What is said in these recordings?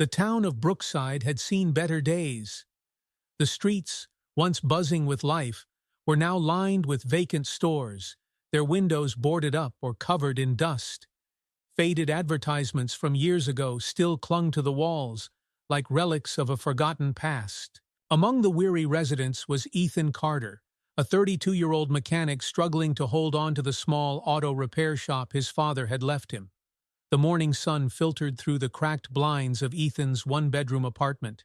The town of Brookside had seen better days. The streets, once buzzing with life, were now lined with vacant stores, their windows boarded up or covered in dust. Faded advertisements from years ago still clung to the walls, like relics of a forgotten past. Among the weary residents was Ethan Carter, a 32-year-old mechanic struggling to hold on to the small auto repair shop his father had left him. The morning sun filtered through the cracked blinds of Ethan's one-bedroom apartment.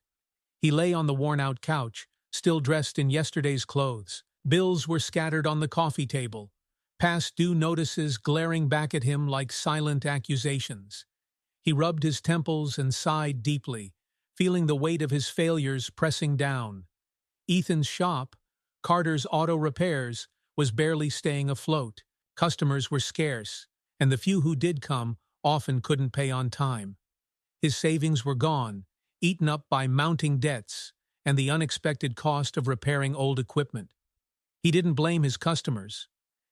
He lay on the worn-out couch, still dressed in yesterday's clothes. Bills were scattered on the coffee table, past due notices glaring back at him like silent accusations. He rubbed his temples and sighed deeply, feeling the weight of his failures pressing down. Ethan's shop, Carter's Auto Repairs, was barely staying afloat. Customers were scarce, and the few who did come often couldn't pay on time. His savings were gone, eaten up by mounting debts and the unexpected cost of repairing old equipment. He didn't blame his customers.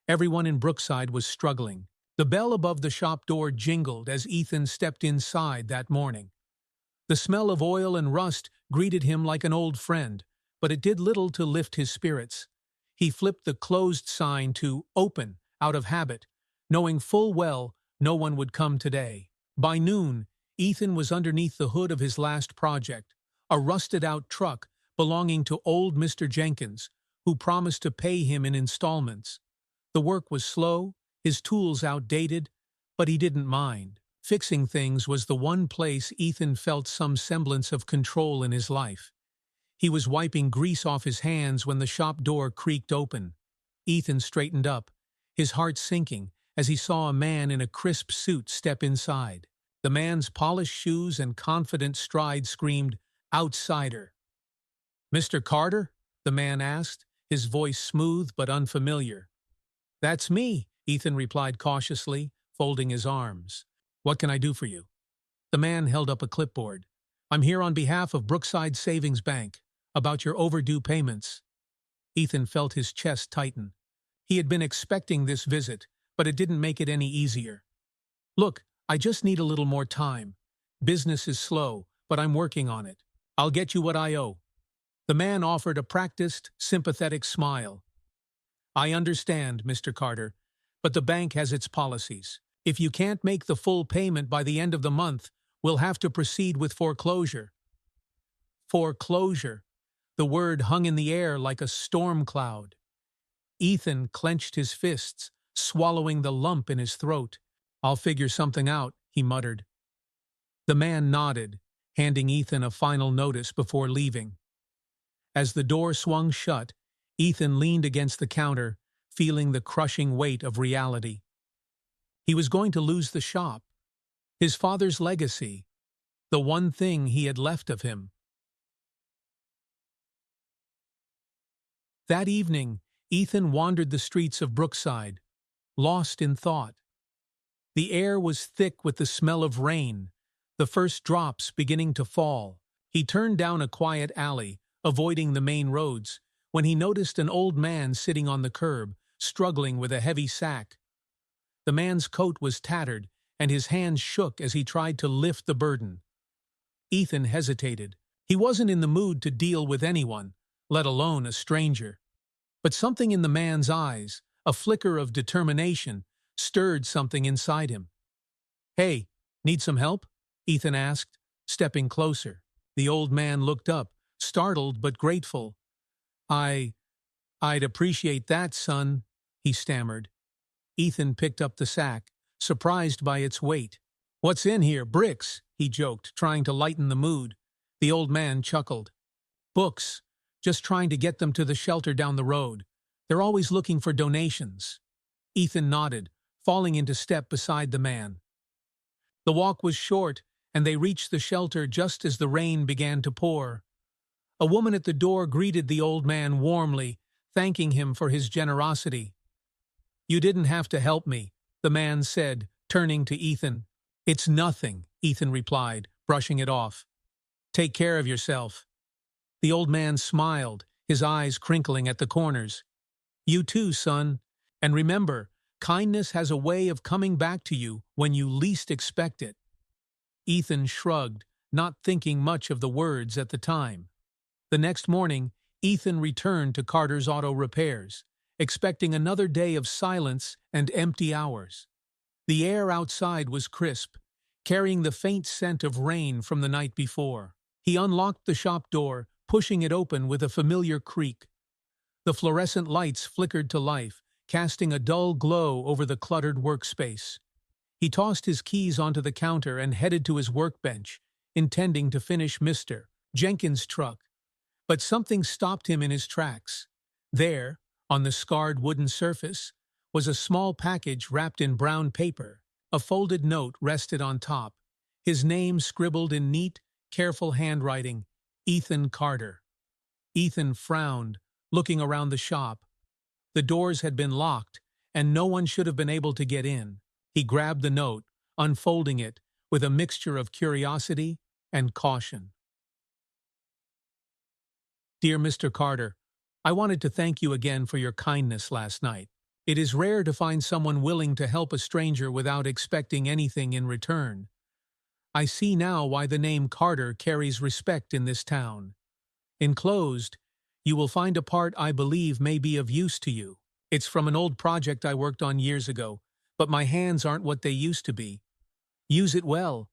Everyone in Brookside was struggling. The bell above the shop door jingled as Ethan stepped inside that morning. The smell of oil and rust greeted him like an old friend, but it did little to lift his spirits. He flipped the closed sign to "Open" out of habit, knowing full well no one would come today. By noon, Ethan was underneath the hood of his last project, a rusted-out truck belonging to old Mr. Jenkins, who promised to pay him in installments. The work was slow, his tools outdated, but he didn't mind. Fixing things was the one place Ethan felt some semblance of control in his life. He was wiping grease off his hands when the shop door creaked open. Ethan straightened up, his heart sinking as he saw a man in a crisp suit step inside. The man's polished shoes and confident stride screamed, "Outsider." "Mr. Carter?" the man asked, his voice smooth but unfamiliar. "That's me," Ethan replied cautiously, folding his arms. "What can I do for you?" The man held up a clipboard. "I'm here on behalf of Brookside Savings Bank, about your overdue payments." Ethan felt his chest tighten. He had been expecting this visit, but it didn't make it any easier. "Look, I just need a little more time. Business is slow, but I'm working on it. I'll get you what I owe." The man offered a practiced, sympathetic smile. "I understand, Mr. Carter, but the bank has its policies. If you can't make the full payment by the end of the month, we'll have to proceed with foreclosure." Foreclosure. The word hung in the air like a storm cloud. Ethan clenched his fists, swallowing the lump in his throat. "I'll figure something out," he muttered. The man nodded, handing Ethan a final notice before leaving. As the door swung shut, Ethan leaned against the counter, feeling the crushing weight of reality. He was going to lose the shop, his father's legacy, the one thing he had left of him. That evening, Ethan wandered the streets of Brookside, lost in thought. The air was thick with the smell of rain, the first drops beginning to fall. He turned down a quiet alley, avoiding the main roads, when he noticed an old man sitting on the curb, struggling with a heavy sack. The man's coat was tattered, and his hands shook as he tried to lift the burden. Ethan hesitated. He wasn't in the mood to deal with anyone, let alone a stranger. But something in the man's eyes, a flicker of determination, stirred something inside him. "Hey, need some help?" Ethan asked, stepping closer. The old man looked up, startled but grateful. I'd appreciate that, son," he stammered. Ethan picked up the sack, surprised by its weight. "What's in here, bricks?" he joked, trying to lighten the mood. The old man chuckled. "Books, just trying to get them to the shelter down the road. They're always looking for donations." Ethan nodded, falling into step beside the man. The walk was short, and they reached the shelter just as the rain began to pour. A woman at the door greeted the old man warmly, thanking him for his generosity. "You didn't have to help me," the man said, turning to Ethan. "It's nothing," Ethan replied, brushing it off. "Take care of yourself." The old man smiled, his eyes crinkling at the corners. "You too, son. And remember, kindness has a way of coming back to you when you least expect it." Ethan shrugged, not thinking much of the words at the time. The next morning, Ethan returned to Carter's Auto Repairs, expecting another day of silence and empty hours. The air outside was crisp, carrying the faint scent of rain from the night before. He unlocked the shop door, pushing it open with a familiar creak. The fluorescent lights flickered to life, casting a dull glow over the cluttered workspace. He tossed his keys onto the counter and headed to his workbench, intending to finish Mr. Jenkins' truck. But something stopped him in his tracks. There, on the scarred wooden surface, was a small package wrapped in brown paper. A folded note rested on top, his name scribbled in neat, careful handwriting, Ethan Carter. Ethan frowned, looking around the shop. The doors had been locked, and no one should have been able to get in. He grabbed the note, unfolding it with a mixture of curiosity and caution. Dear Mr. Carter, I wanted to thank you again for your kindness last night. It is rare to find someone willing to help a stranger without expecting anything in return. I see now why the name Carter carries respect in this town. Enclosed, you will find a part I believe may be of use to you. It's from an old project I worked on years ago, but my hands aren't what they used to be. Use it well.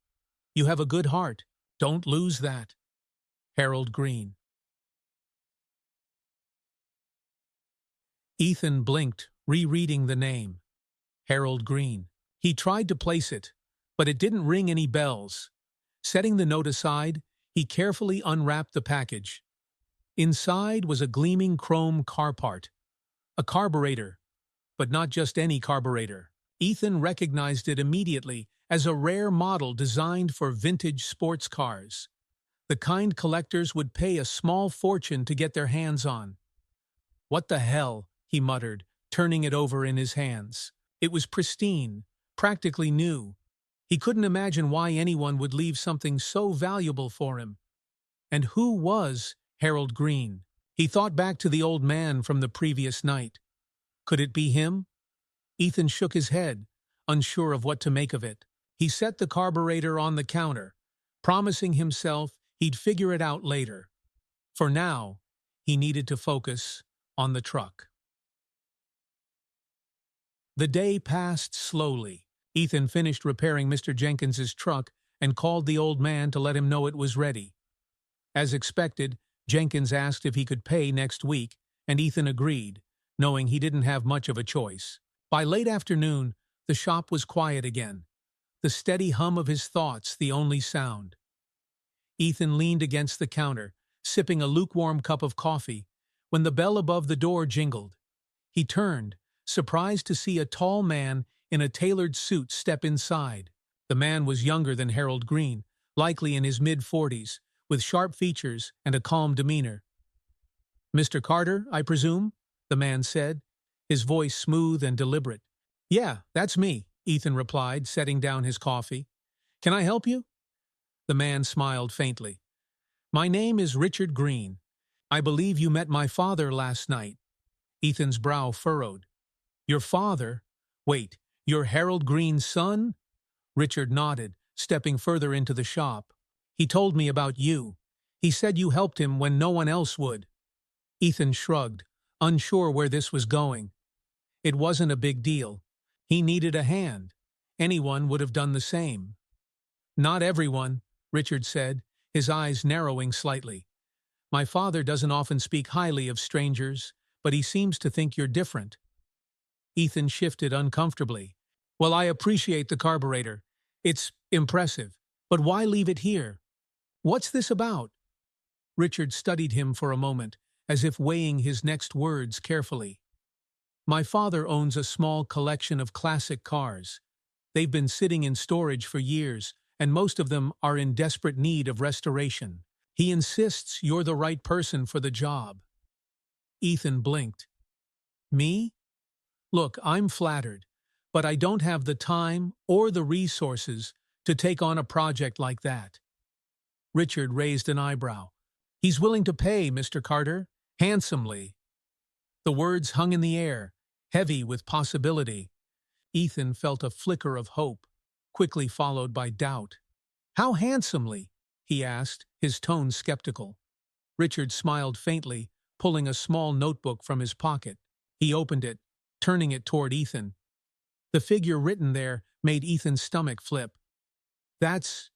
You have a good heart. Don't lose that. Harold Green. Ethan blinked, rereading the name. Harold Green. He tried to place it, but it didn't ring any bells. Setting the note aside, he carefully unwrapped the package. Inside was a gleaming chrome car part. A carburetor, but not just any carburetor. Ethan recognized it immediately as a rare model designed for vintage sports cars. The kind collectors would pay a small fortune to get their hands on. What the hell, he muttered, turning it over in his hands. It was pristine, practically new. He couldn't imagine why anyone would leave something so valuable for him. And who was Harold Green? He thought back to the old man from the previous night. Could it be him? Ethan shook his head, unsure of what to make of it. He set the carburetor on the counter, promising himself he'd figure it out later. For now, he needed to focus on the truck. The day passed slowly. Ethan finished repairing Mr. Jenkins's truck and called the old man to let him know it was ready. As expected, Jenkins asked if he could pay next week, and Ethan agreed, knowing he didn't have much of a choice. By late afternoon, the shop was quiet again, the steady hum of his thoughts the only sound. Ethan leaned against the counter, sipping a lukewarm cup of coffee, when the bell above the door jingled. He turned, surprised to see a tall man in a tailored suit step inside. The man was younger than Harold Green, likely in his mid-40s, with sharp features and a calm demeanor. "Mr. Carter, I presume?" the man said, his voice smooth and deliberate. "Yeah, that's me," Ethan replied, setting down his coffee. "Can I help you?" The man smiled faintly. "My name is Richard Green. I believe you met my father last night." Ethan's brow furrowed. "Your father? Wait, you're Harold Green's son?" Richard nodded, stepping further into the shop. "He told me about you. He said you helped him when no one else would." Ethan shrugged, unsure where this was going. It wasn't a big deal. He needed a hand. Anyone would have done the same. "Not everyone," Richard said, his eyes narrowing slightly. "My father doesn't often speak highly of strangers, but he seems to think you're different." Ethan shifted uncomfortably. "Well, I appreciate the carburetor. It's impressive. But why leave it here? What's this about?" Richard studied him for a moment, as if weighing his next words carefully. "My father owns a small collection of classic cars. They've been sitting in storage for years, and most of them are in desperate need of restoration. He insists you're the right person for the job." Ethan blinked. "Me? Look, I'm flattered, but I don't have the time or the resources to take on a project like that." Richard raised an eyebrow. "He's willing to pay, Mr. Carter, handsomely." The words hung in the air, heavy with possibility. Ethan felt a flicker of hope, quickly followed by doubt. "How handsomely?" he asked, his tone skeptical. Richard smiled faintly, pulling a small notebook from his pocket. He opened it, turning it toward Ethan. The figure written there made Ethan's stomach flip. That's...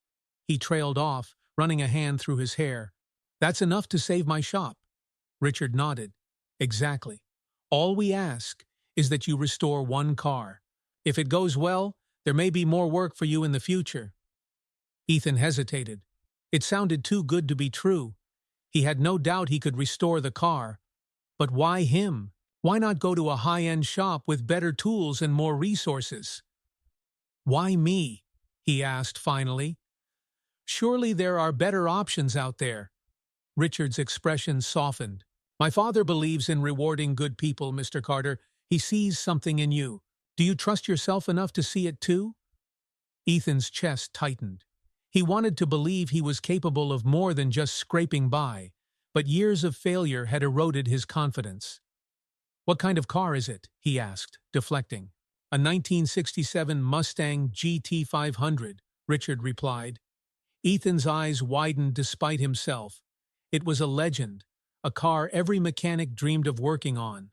He trailed off, running a hand through his hair. That's enough to save my shop. Richard nodded. Exactly. All we ask is that you restore one car. If it goes well, there may be more work for you in the future. Ethan hesitated. It sounded too good to be true. He had no doubt he could restore the car. But why him? Why not go to a high-end shop with better tools and more resources? Why me? He asked finally. Surely there are better options out there. Richard's expression softened. My father believes in rewarding good people, Mr. Carter. He sees something in you. Do you trust yourself enough to see it too? Ethan's chest tightened. He wanted to believe he was capable of more than just scraping by, but years of failure had eroded his confidence. What kind of car is it? He asked, deflecting. A 1967 Mustang GT500, Richard replied. Ethan's eyes widened despite himself. It was a legend, a car every mechanic dreamed of working on.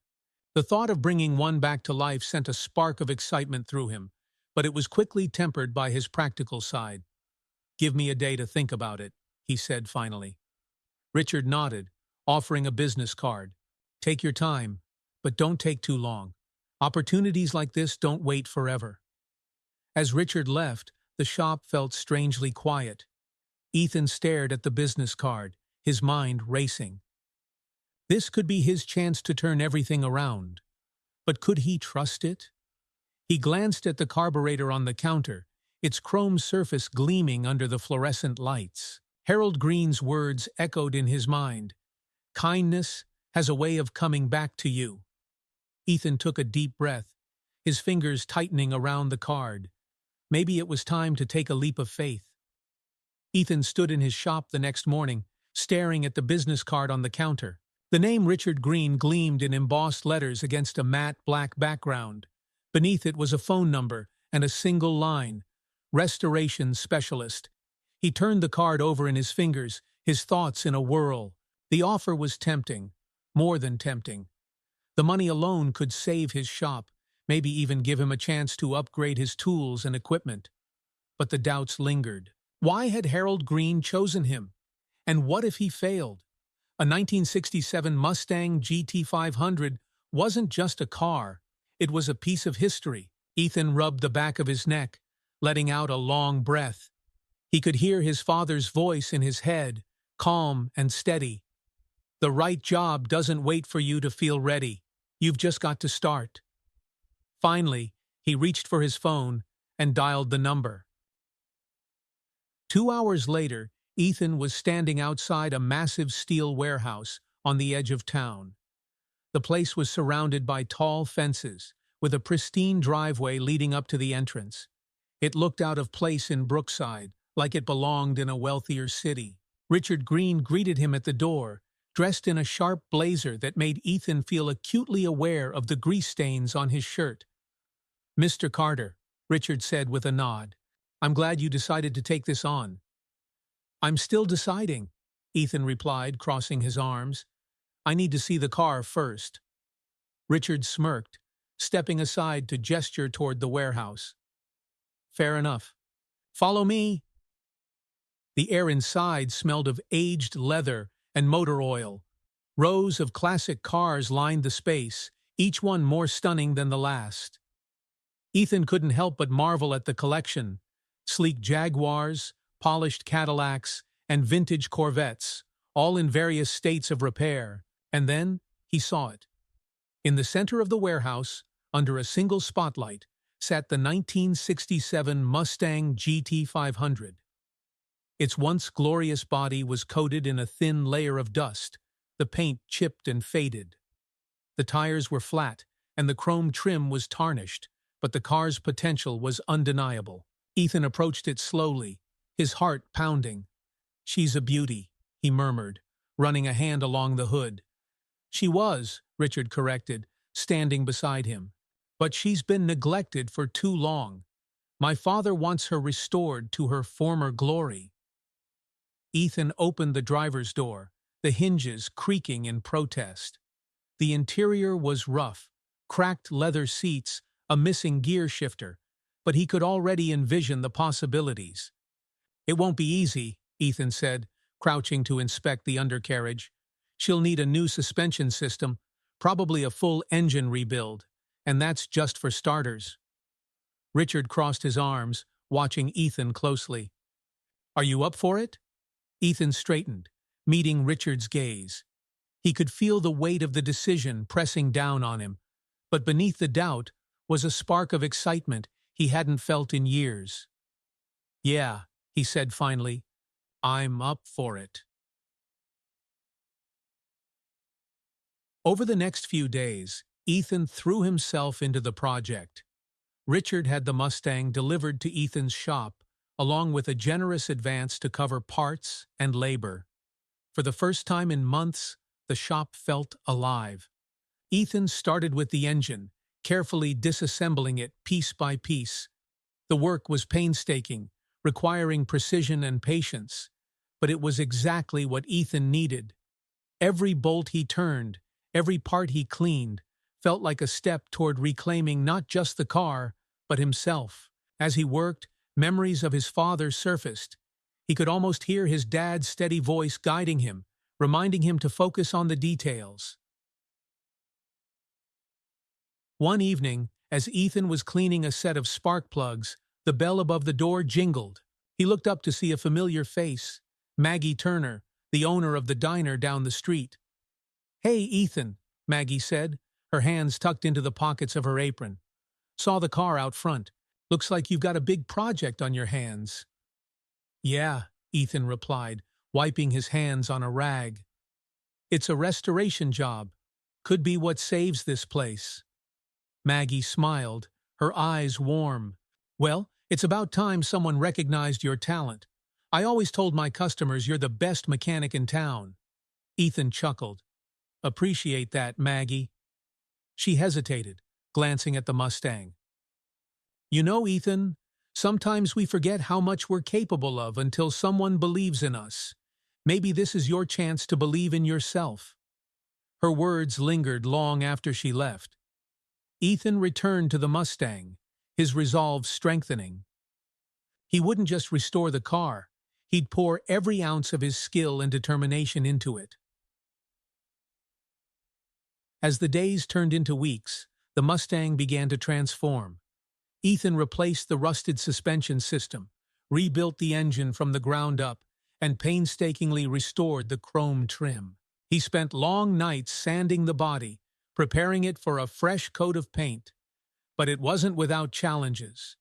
The thought of bringing one back to life sent a spark of excitement through him, but it was quickly tempered by his practical side. Give me a day to think about it, he said finally. Richard nodded, offering a business card. Take your time, but don't take too long. Opportunities like this don't wait forever. As Richard left, the shop felt strangely quiet. Ethan stared at the business card, his mind racing. This could be his chance to turn everything around. But could he trust it? He glanced at the carburetor on the counter, its chrome surface gleaming under the fluorescent lights. Harold Green's words echoed in his mind. Kindness has a way of coming back to you. Ethan took a deep breath, his fingers tightening around the card. Maybe it was time to take a leap of faith. Ethan stood in his shop the next morning, staring at the business card on the counter. The name Richard Green gleamed in embossed letters against a matte black background. Beneath it was a phone number and a single line, Restoration Specialist. He turned the card over in his fingers, his thoughts in a whirl. The offer was tempting, more than tempting. The money alone could save his shop, maybe even give him a chance to upgrade his tools and equipment. But the doubts lingered. Why had Harold Green chosen him? And what if he failed? A 1967 Mustang GT500 wasn't just a car, it was a piece of history. Ethan rubbed the back of his neck, letting out a long breath. He could hear his father's voice in his head, calm and steady. The right job doesn't wait for you to feel ready. You've just got to start. Finally, he reached for his phone and dialed the number. 2 hours later, Ethan was standing outside a massive steel warehouse on the edge of town. The place was surrounded by tall fences, with a pristine driveway leading up to the entrance. It looked out of place in Brookside, like it belonged in a wealthier city. Richard Green greeted him at the door, dressed in a sharp blazer that made Ethan feel acutely aware of the grease stains on his shirt. Mr. Carter, Richard said with a nod. I'm glad you decided to take this on. I'm still deciding, Ethan replied, crossing his arms. I need to see the car first. Richard smirked, stepping aside to gesture toward the warehouse. Fair enough. Follow me. The air inside smelled of aged leather and motor oil. Rows of classic cars lined the space, each one more stunning than the last. Ethan couldn't help but marvel at the collection. Sleek Jaguars, polished Cadillacs, and vintage Corvettes, all in various states of repair. And then he saw it. In the center of the warehouse, under a single spotlight, sat the 1967 Mustang GT500. Its once glorious body was coated in a thin layer of dust, the paint chipped and faded. The tires were flat, and the chrome trim was tarnished, but the car's potential was undeniable. Ethan approached it slowly, his heart pounding. She's a beauty, he murmured, running a hand along the hood. She was, Richard corrected, standing beside him. But she's been neglected for too long. My father wants her restored to her former glory. Ethan opened the driver's door, the hinges creaking in protest. The interior was rough, cracked leather seats, a missing gear shifter, but he could already envision the possibilities. "It won't be easy," Ethan said, crouching to inspect the undercarriage. "She'll need a new suspension system, probably a full engine rebuild, and that's just for starters." Richard crossed his arms, watching Ethan closely. "Are you up for it?" Ethan straightened, meeting Richard's gaze. He could feel the weight of the decision pressing down on him, but beneath the doubt was a spark of excitement he hadn't felt in years. "Yeah," he said finally, "I'm up for it." Over the next few days, Ethan threw himself into the project. Richard had the Mustang delivered to Ethan's shop, along with a generous advance to cover parts and labor. For the first time in months, the shop felt alive. Ethan started with the engine, carefully disassembling it piece by piece. The work was painstaking, requiring precision and patience, but it was exactly what Ethan needed. Every bolt he turned, every part he cleaned, felt like a step toward reclaiming not just the car, but himself. As he worked, memories of his father surfaced. He could almost hear his dad's steady voice guiding him, reminding him to focus on the details. One evening, as Ethan was cleaning a set of spark plugs, the bell above the door jingled. He looked up to see a familiar face, Maggie Turner, the owner of the diner down the street. "Hey, Ethan," Maggie said, her hands tucked into the pockets of her apron. "Saw the car out front. Looks like you've got a big project on your hands." "Yeah," Ethan replied, wiping his hands on a rag. "It's a restoration job. Could be what saves this place." Maggie smiled, her eyes warm. "Well, it's about time someone recognized your talent. I always told my customers you're the best mechanic in town." Ethan chuckled. "Appreciate that, Maggie." She hesitated, glancing at the Mustang. "You know, Ethan, sometimes we forget how much we're capable of until someone believes in us. Maybe this is your chance to believe in yourself." Her words lingered long after she left. Ethan returned to the Mustang, his resolve strengthening. He wouldn't just restore the car, he'd pour every ounce of his skill and determination into it. As the days turned into weeks, the Mustang began to transform. Ethan replaced the rusted suspension system, rebuilt the engine from the ground up, and painstakingly restored the chrome trim. He spent long nights sanding the body, preparing it for a fresh coat of paint. But it wasn't without challenges.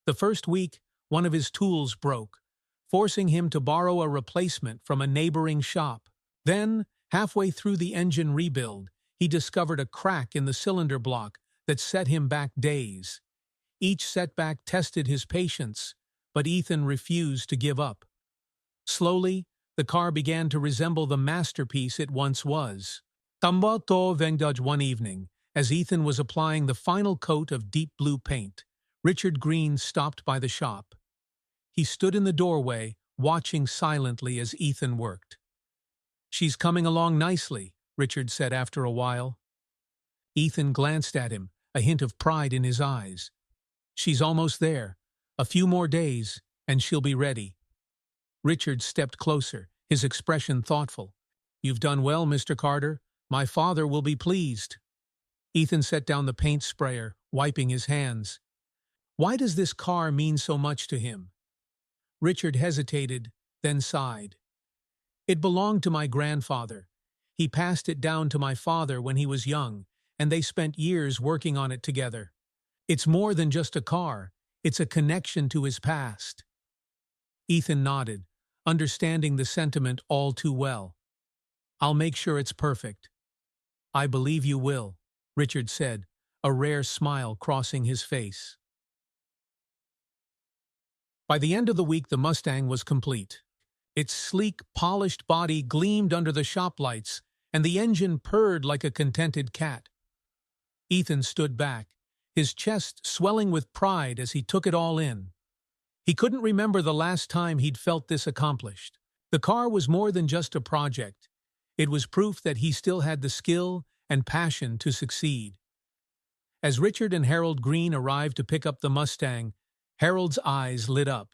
The first week, one of his tools broke, forcing him to borrow a replacement from a neighboring shop. Then, halfway through the engine rebuild, he discovered a crack in the cylinder block that set him back days. Each setback tested his patience, but Ethan refused to give up. Slowly, the car began to resemble the masterpiece it once was. Tambato Vengdaj one evening, as Ethan was applying the final coat of deep blue paint, Richard Green stopped by the shop. He stood in the doorway, watching silently as Ethan worked. "She's coming along nicely," Richard said after a while. Ethan glanced at him, a hint of pride in his eyes. "She's almost there. A few more days, and she'll be ready." Richard stepped closer, his expression thoughtful. "You've done well, Mr. Carter. My father will be pleased." Ethan set down the paint sprayer, wiping his hands. "Why does this car mean so much to him?" Richard hesitated, then sighed. "It belonged to my grandfather. He passed it down to my father when he was young, and they spent years working on it together. It's more than just a car, it's a connection to his past." Ethan nodded, understanding the sentiment all too well. "I'll make sure it's perfect." "I believe you will," Richard said, a rare smile crossing his face. By the end of the week, the Mustang was complete. Its sleek, polished body gleamed under the shop lights, and the engine purred like a contented cat. Ethan stood back, his chest swelling with pride as he took it all in. He couldn't remember the last time he'd felt this accomplished. The car was more than just a project. It was proof that he still had the skill and passion to succeed. As Richard and Harold Green arrived to pick up the Mustang, Harold's eyes lit up.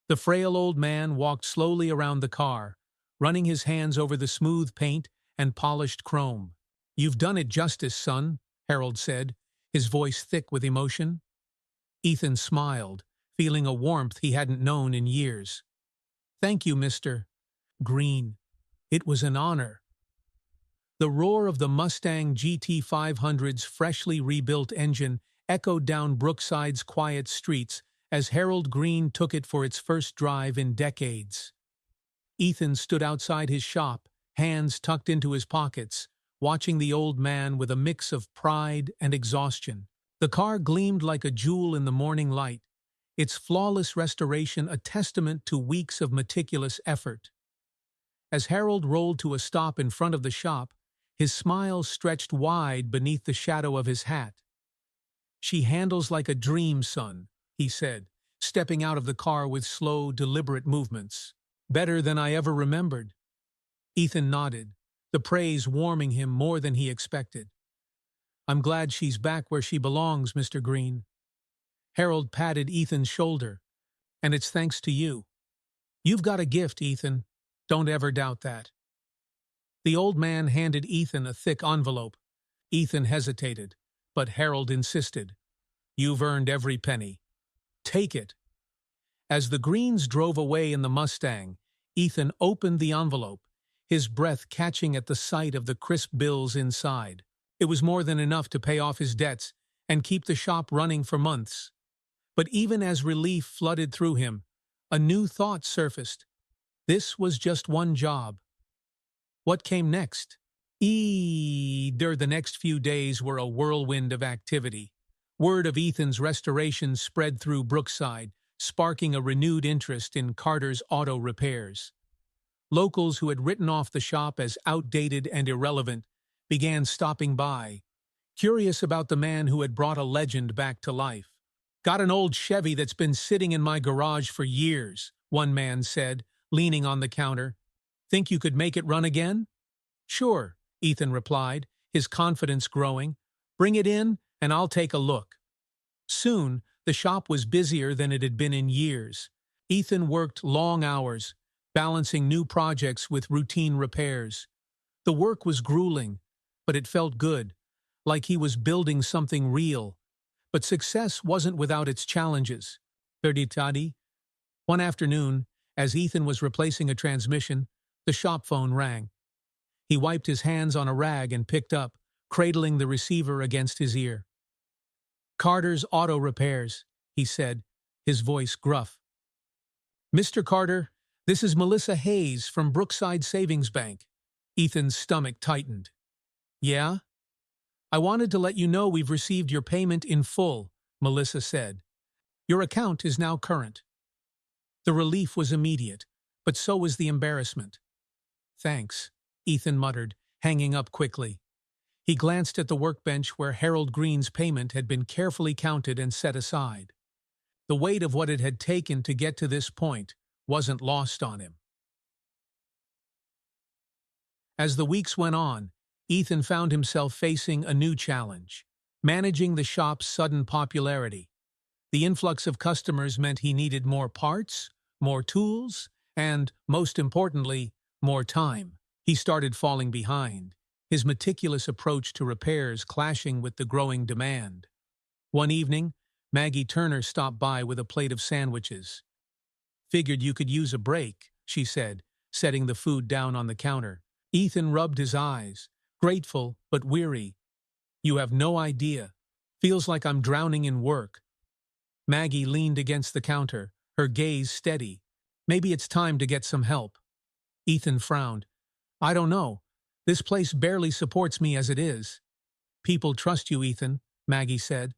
The frail old man walked slowly around the car, running his hands over the smooth paint and polished chrome. "You've done it justice, son," Harold said, his voice thick with emotion. Ethan smiled, feeling a warmth he hadn't known in years. "Thank you, Mr. Green. It was an honor." The roar of the Mustang GT500's freshly rebuilt engine echoed down Brookside's quiet streets as Harold Green took it for its first drive in decades. Ethan stood outside his shop, hands tucked into his pockets, watching the old man with a mix of pride and exhaustion. The car gleamed like a jewel in the morning light, its flawless restoration a testament to weeks of meticulous effort. As Harold rolled to a stop in front of the shop, his smile stretched wide beneath the shadow of his hat. "She handles like a dream, son," he said, stepping out of the car with slow, deliberate movements. "Better than I ever remembered." Ethan nodded, the praise warming him more than he expected. "I'm glad she's back where she belongs, Mr. Green." Harold patted Ethan's shoulder. "And it's thanks to you. You've got a gift, Ethan. Don't ever doubt that." The old man handed Ethan a thick envelope. Ethan hesitated, but Harold insisted. "You've earned every penny. Take it." As the Greens drove away in the Mustang, Ethan opened the envelope, his breath catching at the sight of the crisp bills inside. It was more than enough to pay off his debts and keep the shop running for months. But even as relief flooded through him, a new thought surfaced. This was just one job. What came next? The next few days were a whirlwind of activity. Word of Ethan's restoration spread through Brookside, sparking a renewed interest in Carter's auto repairs. Locals who had written off the shop as outdated and irrelevant began stopping by, curious about the man who had brought a legend back to life. "Got an old Chevy that's been sitting in my garage for years," one man said, leaning on the counter. "Think you could make it run again?" "Sure," Ethan replied, his confidence growing. "Bring it in, and I'll take a look." Soon, the shop was busier than it had been in years. Ethan worked long hours, balancing new projects with routine repairs. The work was grueling, but it felt good, like he was building something real. But success wasn't without its challenges. One afternoon, as Ethan was replacing a transmission, the shop phone rang. He wiped his hands on a rag and picked up, cradling the receiver against his ear. "Carter's Auto Repairs," he said, his voice gruff. "Mr. Carter, this is Melissa Hayes from Brookside Savings Bank." Ethan's stomach tightened. "Yeah? I wanted to let you know we've received your payment in full," Melissa said. "Your account is now current." The relief was immediate, but so was the embarrassment. "Thanks," Ethan muttered, hanging up quickly. He glanced at the workbench where Harold Green's payment had been carefully counted and set aside. The weight of what it had taken to get to this point wasn't lost on him. As the weeks went on, Ethan found himself facing a new challenge, managing the shop's sudden popularity. The influx of customers meant he needed more parts, more tools, and, most importantly, more time. He started falling behind, his meticulous approach to repairs clashing with the growing demand. One evening, Maggie Turner stopped by with a plate of sandwiches. "Figured you could use a break," she said, setting the food down on the counter. Ethan rubbed his eyes, grateful but weary. "You have no idea. Feels like I'm drowning in work." Maggie leaned against the counter, her gaze steady. "Maybe it's time to get some help." Ethan frowned. "I don't know. This place barely supports me as it is." "People trust you, Ethan," Maggie said.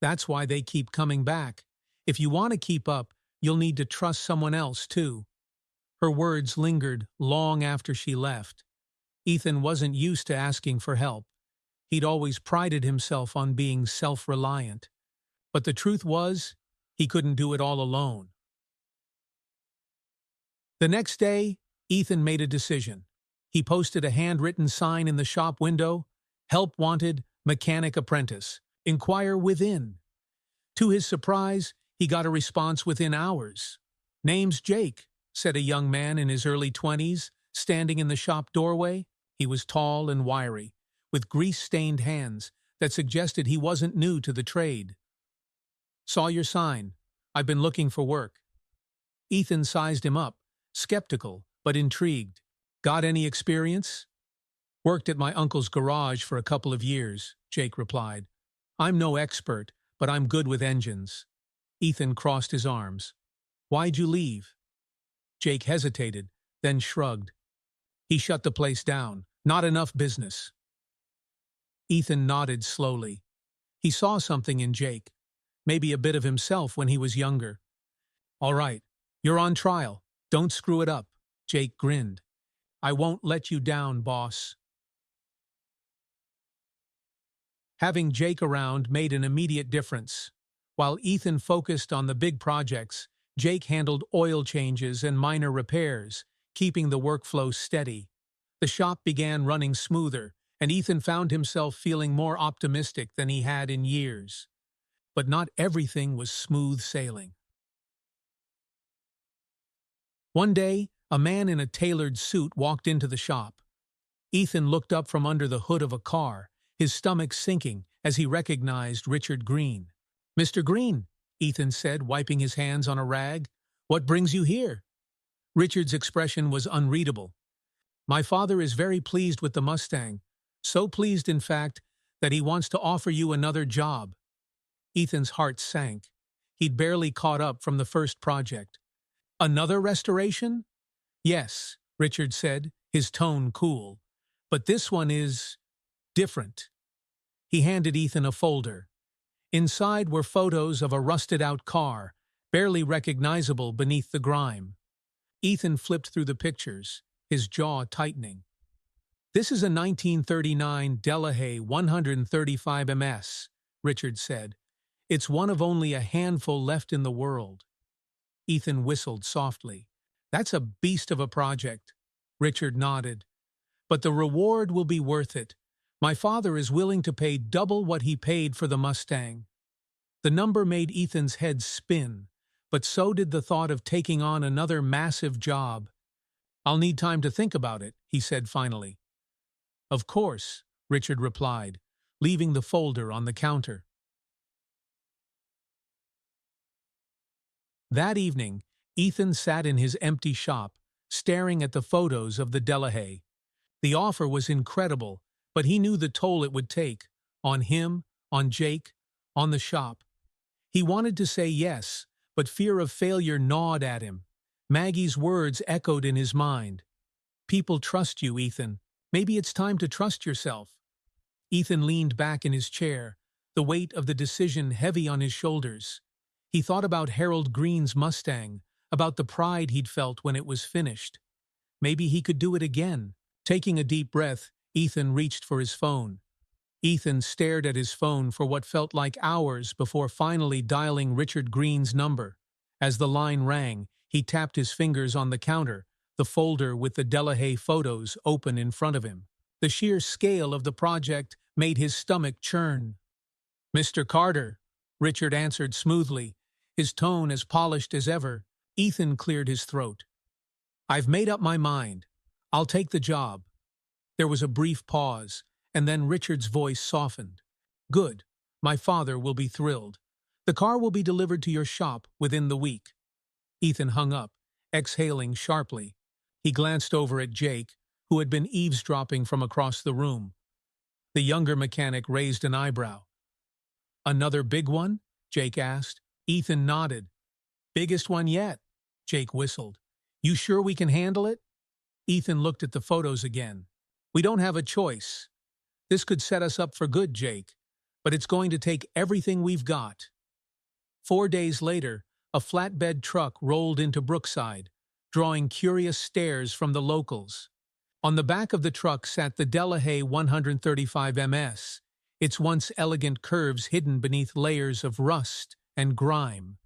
"That's why they keep coming back. If you want to keep up, you'll need to trust someone else, too." Her words lingered long after she left. Ethan wasn't used to asking for help. He'd always prided himself on being self-reliant. But the truth was, he couldn't do it all alone. The next day, Ethan made a decision. He posted a handwritten sign in the shop window, "Help wanted, mechanic apprentice. Inquire within." To his surprise, he got a response within hours. "Name's Jake," said a young man in his early 20s, standing in the shop doorway. He was tall and wiry, with grease-stained hands that suggested he wasn't new to the trade. "Saw your sign. I've been looking for work." Ethan sized him up, skeptical but intrigued. "Got any experience?" "Worked at my uncle's garage for a couple of years," Jake replied. "I'm no expert, but I'm good with engines." Ethan crossed his arms. "Why'd you leave?" Jake hesitated, then shrugged. "He shut the place down. Not enough business." Ethan nodded slowly. He saw something in Jake, maybe a bit of himself when he was younger. "All right, you're on trial. Don't screw it up." Jake grinned. "I won't let you down, boss." Having Jake around made an immediate difference. While Ethan focused on the big projects, Jake handled oil changes and minor repairs, keeping the workflow steady. The shop began running smoother, and Ethan found himself feeling more optimistic than he had in years. But not everything was smooth sailing. One day, a man in a tailored suit walked into the shop. Ethan looked up from under the hood of a car, his stomach sinking as he recognized Richard Green. "Mr. Green," Ethan said, wiping his hands on a rag, "what brings you here?" Richard's expression was unreadable. "My father is very pleased with the Mustang, so pleased, in fact, that he wants to offer you another job." Ethan's heart sank. He'd barely caught up from the first project. "Another restoration?" "Yes," Richard said, his tone cool. "But this one is different." He handed Ethan a folder. Inside were photos of a rusted-out car, barely recognizable beneath the grime. Ethan flipped through the pictures, his jaw tightening. "This is a 1939 Delahaye 135 MS, Richard said. "It's one of only a handful left in the world." Ethan whistled softly. "That's a beast of a project." Richard nodded. "But the reward will be worth it. My father is willing to pay double what he paid for the Mustang." The number made Ethan's head spin, but so did the thought of taking on another massive job. "I'll need time to think about it," he said finally. "Of course," Richard replied, leaving the folder on the counter. That evening, Ethan sat in his empty shop, staring at the photos of the Delahaye. The offer was incredible, but he knew the toll it would take, on him, on Jake, on the shop. He wanted to say yes, but fear of failure gnawed at him. Maggie's words echoed in his mind. "People trust you, Ethan. Maybe it's time to trust yourself." Ethan leaned back in his chair, the weight of the decision heavy on his shoulders. He thought about Harold Green's Mustang, about the pride he'd felt when it was finished. Maybe he could do it again. Taking a deep breath, Ethan reached for his phone. Ethan stared at his phone for what felt like hours before finally dialing Richard Green's number. As the line rang, he tapped his fingers on the counter, the folder with the Delahaye photos open in front of him. The sheer scale of the project made his stomach churn. "Mr. Carter," Richard answered smoothly, his tone as polished as ever. Ethan cleared his throat. "I've made up my mind. I'll take the job." There was a brief pause, and then Richard's voice softened. "Good. My father will be thrilled. The car will be delivered to your shop within the week." Ethan hung up, exhaling sharply. He glanced over at Jake, who had been eavesdropping from across the room. The younger mechanic raised an eyebrow. "Another big one?" Jake asked. Ethan nodded. "Biggest one yet," Jake whistled. "You sure we can handle it?" Ethan looked at the photos again. "We don't have a choice. This could set us up for good, Jake, but it's going to take everything we've got." 4 days later, a flatbed truck rolled into Brookside, drawing curious stares from the locals. On the back of the truck sat the Delahaye 135 MS, its once elegant curves hidden beneath layers of rust and grime.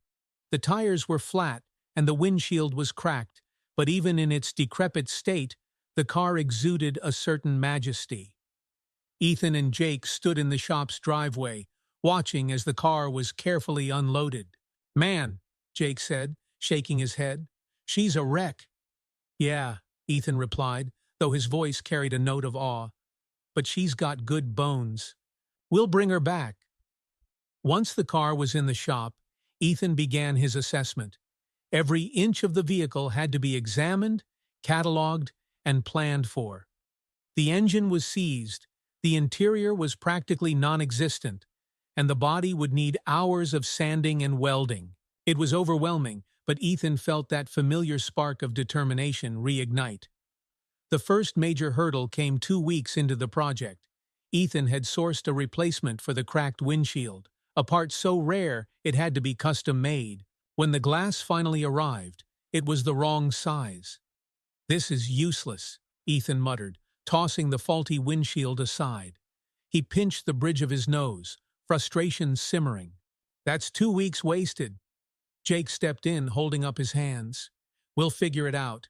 The tires were flat and the windshield was cracked, but even in its decrepit state, the car exuded a certain majesty. Ethan and Jake stood in the shop's driveway, watching as the car was carefully unloaded. "Man," Jake said, shaking his head, "she's a wreck." "Yeah," Ethan replied, though his voice carried a note of awe. "But she's got good bones. We'll bring her back." Once the car was in the shop, Ethan began his assessment. Every inch of the vehicle had to be examined, catalogued, and planned for. The engine was seized, the interior was practically non-existent, and the body would need hours of sanding and welding. It was overwhelming, but Ethan felt that familiar spark of determination reignite. The first major hurdle came 2 weeks into the project. Ethan had sourced a replacement for the cracked windshield, a part so rare it had to be custom-made. When the glass finally arrived, it was the wrong size. "This is useless," Ethan muttered, tossing the faulty windshield aside. He pinched the bridge of his nose, frustration simmering. "That's 2 weeks wasted." Jake stepped in, holding up his hands. "We'll figure it out.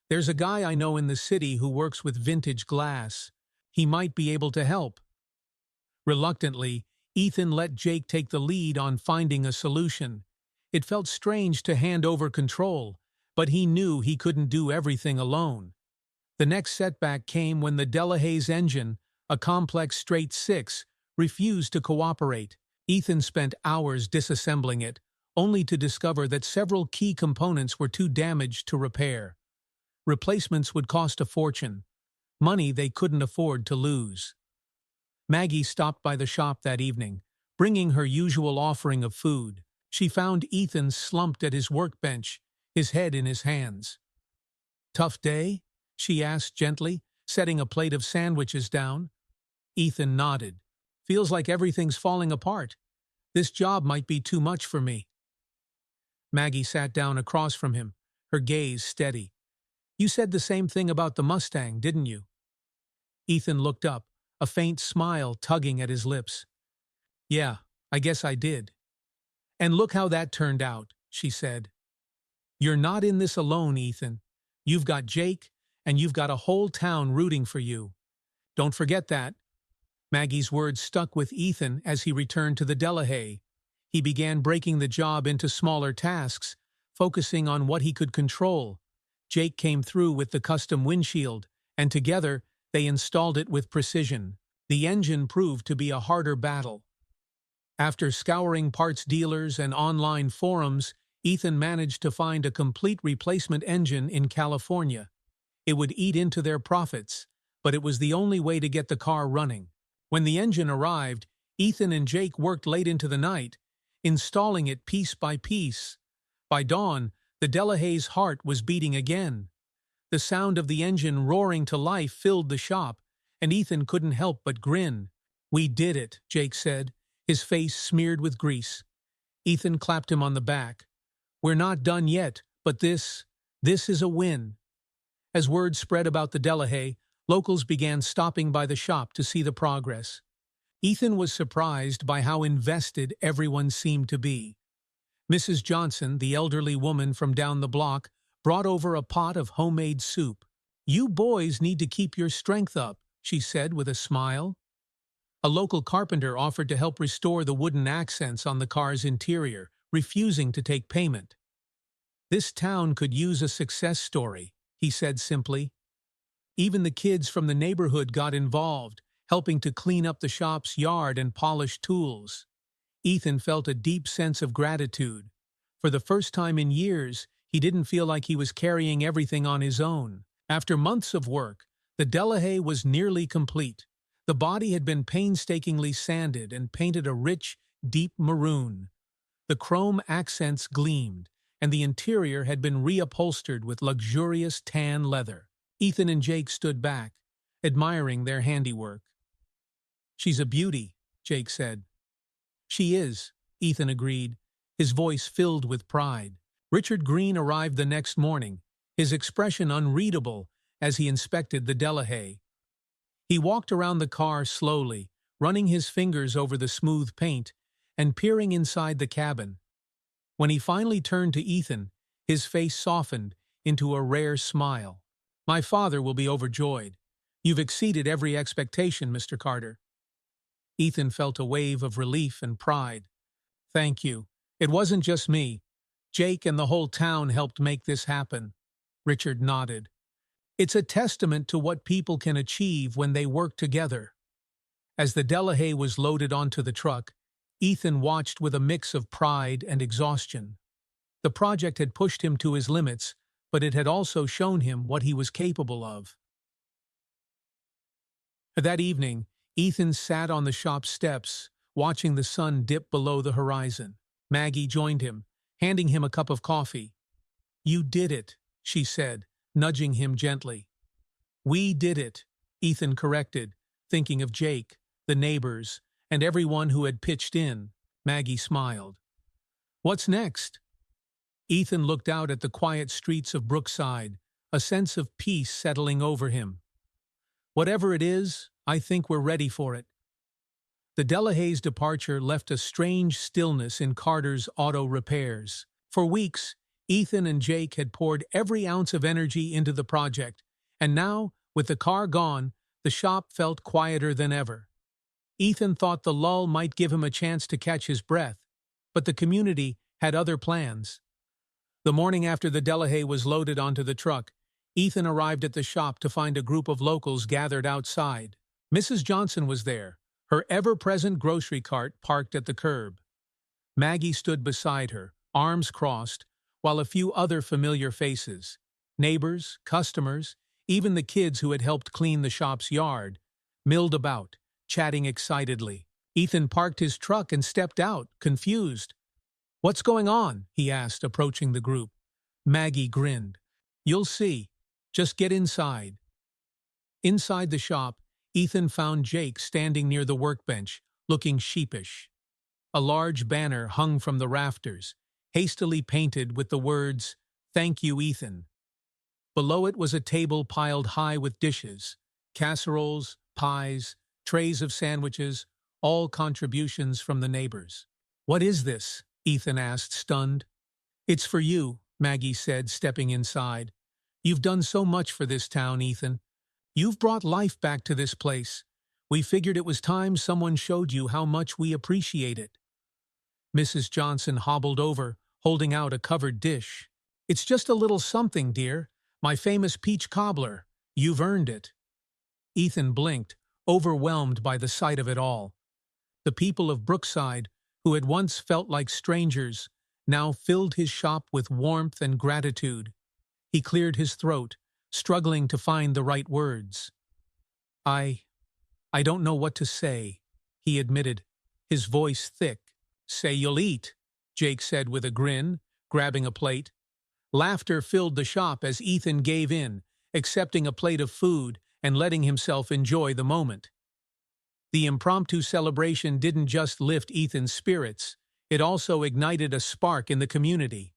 There's a guy I know in the city who works with vintage glass. He might be able to help." Reluctantly, Ethan let Jake take the lead on finding a solution. It felt strange to hand over control, but he knew he couldn't do everything alone. The next setback came when the Delahaye's engine, a complex straight six, refused to cooperate. Ethan spent hours disassembling it, only to discover that several key components were too damaged to repair. Replacements would cost a fortune, money they couldn't afford to lose. Maggie stopped by the shop that evening, bringing her usual offering of food. She found Ethan slumped at his workbench, his head in his hands. "Tough day?" she asked gently, setting a plate of sandwiches down. Ethan nodded. "Feels like everything's falling apart. This job might be too much for me." Maggie sat down across from him, her gaze steady. "You said the same thing about the Mustang, didn't you?" Ethan looked up, a faint smile tugging at his lips. "Yeah, I guess I did. And look how that turned out," she said. "You're not in this alone, Ethan. You've got Jake, and you've got a whole town rooting for you. Don't forget that." Maggie's words stuck with Ethan as he returned to the Delahaye. He began breaking the job into smaller tasks, focusing on what he could control. Jake came through with the custom windshield, and together they installed it with precision. The engine proved to be a harder battle. After scouring parts dealers and online forums, Ethan managed to find a complete replacement engine in California. It would eat into their profits, but it was the only way to get the car running. When the engine arrived, Ethan and Jake worked late into the night, installing it piece by piece. By dawn, the Delahaye's heart was beating again. The sound of the engine roaring to life filled the shop, and Ethan couldn't help but grin. "We did it," Jake said, his face smeared with grease. Ethan clapped him on the back. "We're not done yet, but this is a win." As word spread about the Delahaye, locals began stopping by the shop to see the progress. Ethan was surprised by how invested everyone seemed to be. Mrs. Johnson, the elderly woman from down the block, brought over a pot of homemade soup. "You boys need to keep your strength up," she said with a smile. A local carpenter offered to help restore the wooden accents on the car's interior, refusing to take payment. "This town could use a success story," he said simply. Even the kids from the neighborhood got involved, helping to clean up the shop's yard and polish tools. Ethan felt a deep sense of gratitude. For the first time in years, he didn't feel like he was carrying everything on his own. After months of work, the Delahaye was nearly complete. The body had been painstakingly sanded and painted a rich, deep maroon. The chrome accents gleamed, and the interior had been reupholstered with luxurious tan leather. Ethan and Jake stood back, admiring their handiwork. "She's a beauty," Jake said. "She is," Ethan agreed, his voice filled with pride. Richard Green arrived the next morning, his expression unreadable as he inspected the Delahaye. He walked around the car slowly, running his fingers over the smooth paint and peering inside the cabin. When he finally turned to Ethan, his face softened into a rare smile. My father will be overjoyed. You've exceeded every expectation, Mr. Carter. Ethan felt a wave of relief and pride. Thank you. It wasn't just me. Jake and the whole town helped make this happen. Richard nodded. It's a testament to what people can achieve when they work together. As the Delahaye was loaded onto the truck, Ethan watched with a mix of pride and exhaustion. The project had pushed him to his limits, but it had also shown him what he was capable of. That evening, Ethan sat on the shop steps, watching the sun dip below the horizon. Maggie joined him, handing him a cup of coffee. You did it, she said, nudging him gently. We did it, Ethan corrected, thinking of Jake, the neighbors, and everyone who had pitched in. Maggie smiled. What's next? Ethan looked out at the quiet streets of Brookside, a sense of peace settling over him. Whatever it is, I think we're ready for it. The Delahaye's departure left a strange stillness in Carter's auto repairs. For weeks, Ethan and Jake had poured every ounce of energy into the project, and now, with the car gone, the shop felt quieter than ever. Ethan thought the lull might give him a chance to catch his breath, but the community had other plans. The morning after the Delahaye was loaded onto the truck, Ethan arrived at the shop to find a group of locals gathered outside. Mrs. Johnson was there, her ever-present grocery cart parked at the curb. Maggie stood beside her, arms crossed, while a few other familiar faces, neighbors, customers, even the kids who had helped clean the shop's yard, milled about, chatting excitedly. Ethan parked his truck and stepped out, confused. What's going on? He asked, approaching the group. Maggie grinned. You'll see. Just get inside. Inside the shop, Ethan found Jake standing near the workbench, looking sheepish. A large banner hung from the rafters, hastily painted with the words, "Thank you, Ethan." Below it was a table piled high with dishes, casseroles, pies, trays of sandwiches, all contributions from the neighbors. What is this? Ethan asked, stunned. It's for you, Maggie said, stepping inside. You've done so much for this town, Ethan. You've brought life back to this place. We figured it was time someone showed you how much we appreciate it. Mrs. Johnson hobbled over, holding out a covered dish. It's just a little something, dear. My famous peach cobbler. You've earned it. Ethan blinked, overwhelmed by the sight of it all. The people of Brookside, who had once felt like strangers, now filled his shop with warmth and gratitude. He cleared his throat, struggling to find the right words. I don't know what to say, he admitted, his voice thick. Say you'll eat, Jake said with a grin, grabbing a plate. Laughter filled the shop as Ethan gave in, accepting a plate of food and letting himself enjoy the moment. The impromptu celebration didn't just lift Ethan's spirits, it also ignited a spark in the community.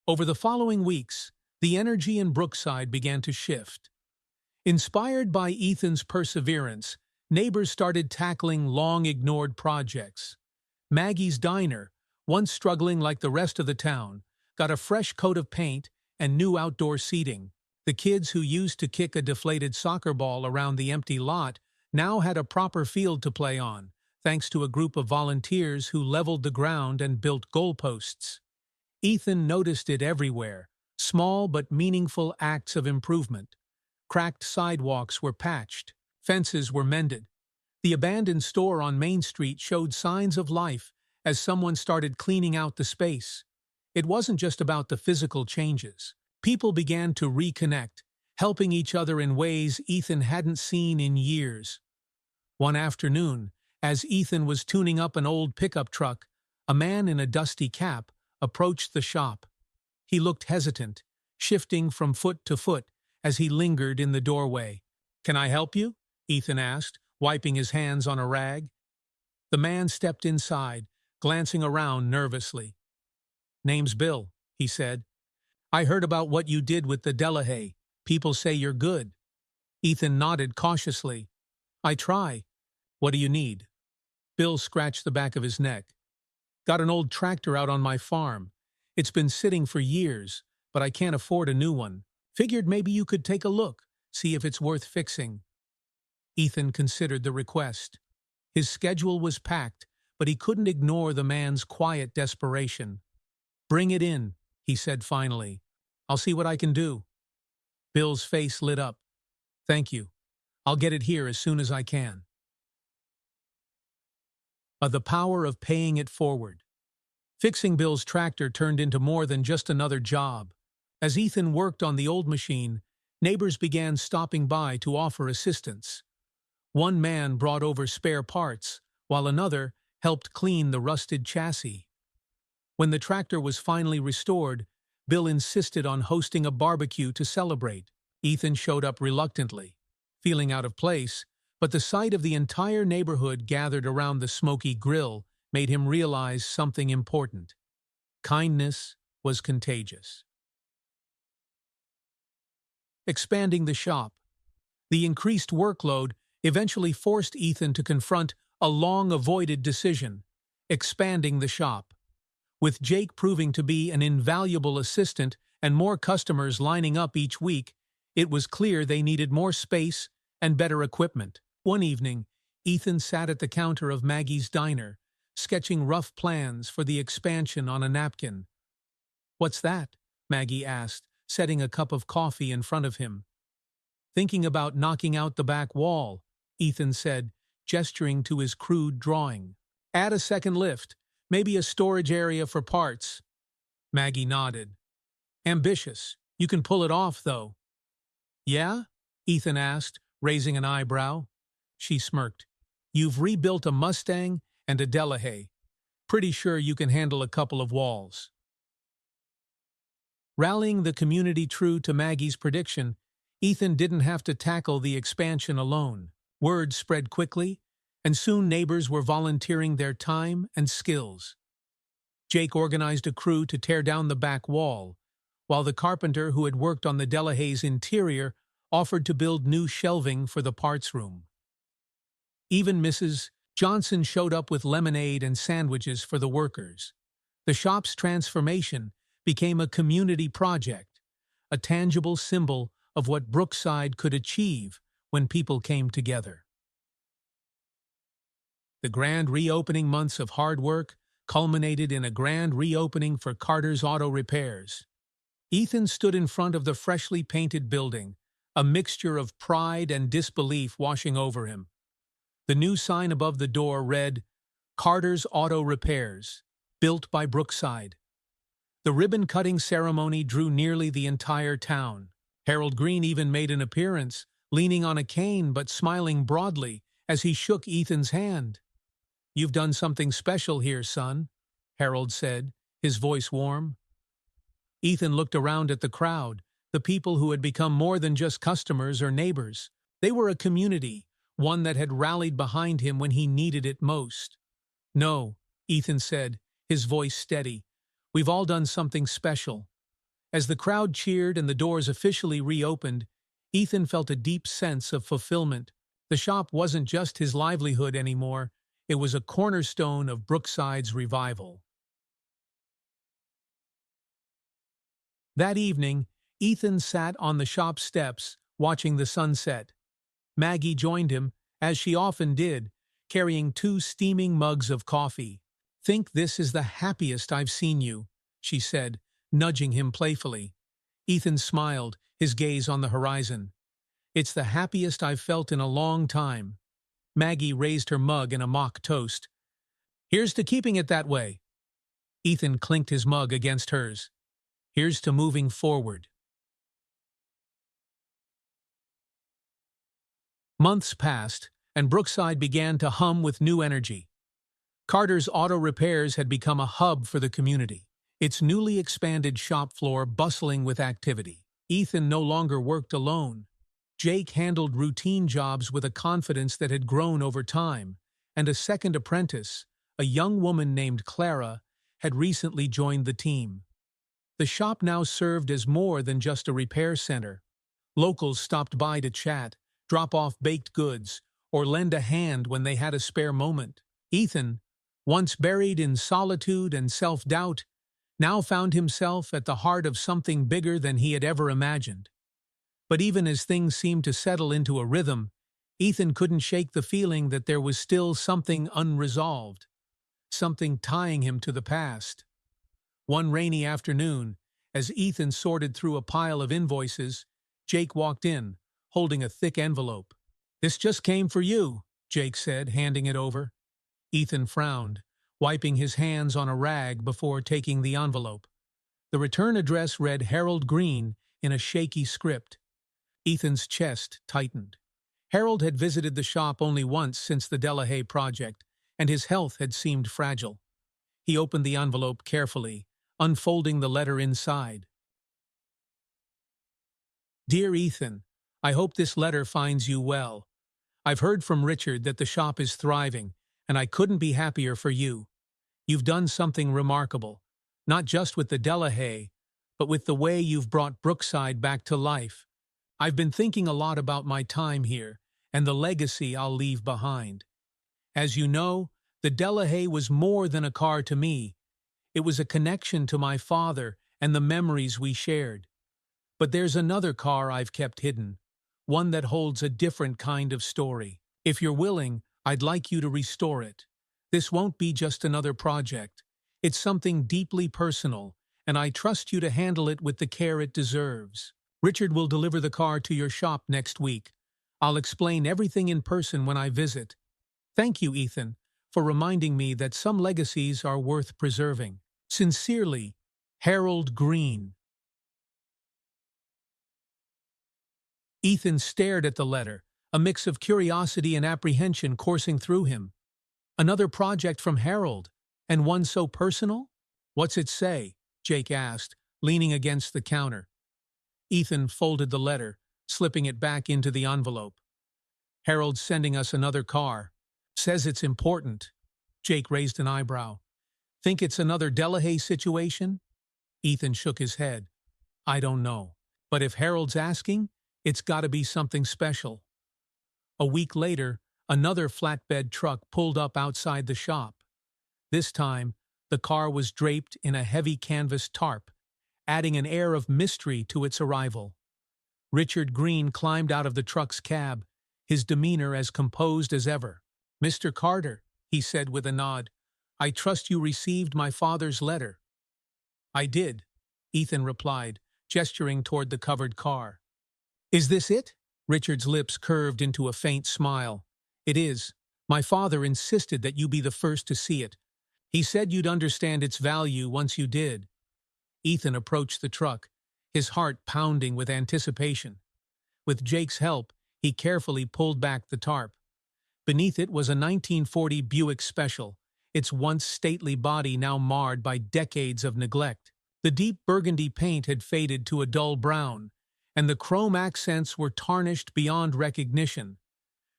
Over the following weeks, the energy in Brookside began to shift. Inspired by Ethan's perseverance, neighbors started tackling long-ignored projects. Maggie's Diner, once struggling like the rest of the town, got a fresh coat of paint and new outdoor seating. The kids who used to kick a deflated soccer ball around the empty lot now had a proper field to play on, thanks to a group of volunteers who leveled the ground and built goalposts. Ethan noticed it everywhere, small but meaningful acts of improvement. Cracked sidewalks were patched, fences were mended. The abandoned store on Main Street showed signs of life as someone started cleaning out the space. It wasn't just about the physical changes. People began to reconnect, helping each other in ways Ethan hadn't seen in years. One afternoon, as Ethan was tuning up an old pickup truck, a man in a dusty cap approached the shop. He looked hesitant, shifting from foot to foot as he lingered in the doorway. "Can I help you?" Ethan asked, wiping his hands on a rag. The man stepped inside, glancing around nervously. "Name's Bill," he said. "I heard about what you did with the Delahaye. People say you're good." Ethan nodded cautiously. "I try. What do you need?" Bill scratched the back of his neck. "Got an old tractor out on my farm. It's been sitting for years, but I can't afford a new one. Figured maybe you could take a look, see if it's worth fixing. Ethan considered the request. His schedule was packed, but he couldn't ignore the man's quiet desperation. "Bring it in," he said finally. "I'll see what I can do." Bill's face lit up. "Thank you. I'll get it here as soon as I can." The power of paying it forward. Fixing Bill's tractor turned into more than just another job. As Ethan worked on the old machine, neighbors began stopping by to offer assistance. One man brought over spare parts, while another helped clean the rusted chassis. When the tractor was finally restored, Bill insisted on hosting a barbecue to celebrate. Ethan showed up reluctantly, feeling out of place, but the sight of the entire neighborhood gathered around the smoky grill made him realize something important. Kindness was contagious. Expanding the shop. The increased workload eventually forced Ethan to confront a long-avoided decision: expanding the shop. With Jake proving to be an invaluable assistant and more customers lining up each week, it was clear they needed more space and better equipment. One evening, Ethan sat at the counter of Maggie's diner, sketching rough plans for the expansion on a napkin. "What's that?" Maggie asked, setting a cup of coffee in front of him. "Thinking about knocking out the back wall," Ethan said, gesturing to his crude drawing. "Add a second lift, maybe a storage area for parts." Maggie nodded. "Ambitious. You can pull it off, though." "Yeah?" Ethan asked, raising an eyebrow. She smirked. "You've rebuilt a Mustang and a Delahaye. Pretty sure you can handle a couple of walls." Rallying the community true to Maggie's prediction, Ethan didn't have to tackle the expansion alone. Word spread quickly, and soon neighbors were volunteering their time and skills. Jake organized a crew to tear down the back wall, while the carpenter who had worked on the Delahaye's interior offered to build new shelving for the parts room. Even Mrs. Johnson showed up with lemonade and sandwiches for the workers. The shop's transformation became a community project, a tangible symbol of what Brookside could achieve when people came together. The grand reopening months of hard work culminated in a grand reopening for Carter's Auto Repairs. Ethan stood in front of the freshly painted building, a mixture of pride and disbelief washing over him. The new sign above the door read, "Carter's Auto Repairs, built by Brookside." The ribbon-cutting ceremony drew nearly the entire town. Harold Green even made an appearance, leaning on a cane but smiling broadly as he shook Ethan's hand. "You've done something special here, son," Harold said, his voice warm. Ethan looked around at the crowd, the people who had become more than just customers or neighbors. They were a community, one that had rallied behind him when he needed it most. "No," Ethan said, his voice steady. "We've all done something special." As the crowd cheered and the doors officially reopened, Ethan felt a deep sense of fulfillment. The shop wasn't just his livelihood anymore, it was a cornerstone of Brookside's revival. That evening, Ethan sat on the shop steps, watching the sunset. Maggie joined him, as she often did, carrying 2 steaming mugs of coffee. "Think this is the happiest I've seen you," she said, nudging him playfully. Ethan smiled, his gaze on the horizon. "It's the happiest I've felt in a long time." Maggie raised her mug in a mock toast. "Here's to keeping it that way." Ethan clinked his mug against hers. "Here's to moving forward." Months passed, and Brookside began to hum with new energy. Carter's Auto Repairs had become a hub for the community, its newly expanded shop floor bustling with activity. Ethan no longer worked alone. Jake handled routine jobs with a confidence that had grown over time, and a second apprentice, a young woman named Clara, had recently joined the team. The shop now served as more than just a repair center. Locals stopped by to chat, drop off baked goods, or lend a hand when they had a spare moment. Ethan, once buried in solitude and self-doubt, now found himself at the heart of something bigger than he had ever imagined. But even as things seemed to settle into a rhythm, Ethan couldn't shake the feeling that there was still something unresolved, something tying him to the past. One rainy afternoon, as Ethan sorted through a pile of invoices, Jake walked in, holding a thick envelope. "This just came for you," Jake said, handing it over. Ethan frowned, wiping his hands on a rag before taking the envelope. The return address read Harold Green in a shaky script. Ethan's chest tightened. Harold had visited the shop only once since the Delahaye project, and his health had seemed fragile. He opened the envelope carefully, unfolding the letter inside. "Dear Ethan, I hope this letter finds you well. I've heard from Richard that the shop is thriving, and I couldn't be happier for you. You've done something remarkable, not just with the Delahaye, but with the way you've brought Brookside back to life. I've been thinking a lot about my time here and the legacy I'll leave behind. As you know, the Delahaye was more than a car to me. It was a connection to my father and the memories we shared. But there's another car I've kept hidden, one that holds a different kind of story. If you're willing, I'd like you to restore it. This won't be just another project. It's something deeply personal, and I trust you to handle it with the care it deserves. Richard will deliver the car to your shop next week. I'll explain everything in person when I visit. Thank you, Ethan, for reminding me that some legacies are worth preserving. Sincerely, Harold Green." Ethan stared at the letter, a mix of curiosity and apprehension coursing through him. Another project from Harold, and one so personal? "What's it say?" Jake asked, leaning against the counter. Ethan folded the letter, slipping it back into the envelope. "Harold's sending us another car. Says it's important." Jake raised an eyebrow. "Think it's another Delahaye situation?" Ethan shook his head. "I don't know. But if Harold's asking, it's gotta be something special." A week later, another flatbed truck pulled up outside the shop. This time, the car was draped in a heavy canvas tarp, adding an air of mystery to its arrival. Richard Green climbed out of the truck's cab, his demeanor as composed as ever. "Mr. Carter," he said with a nod, "I trust you received my father's letter." "I did," Ethan replied, gesturing toward the covered car. "Is this it?" Richard's lips curved into a faint smile. "It is. My father insisted that you be the first to see it. He said you'd understand its value once you did." Ethan approached the truck, his heart pounding with anticipation. With Jake's help, he carefully pulled back the tarp. Beneath it was a 1940 Buick Special, its once stately body now marred by decades of neglect. The deep burgundy paint had faded to a dull brown, and the chrome accents were tarnished beyond recognition.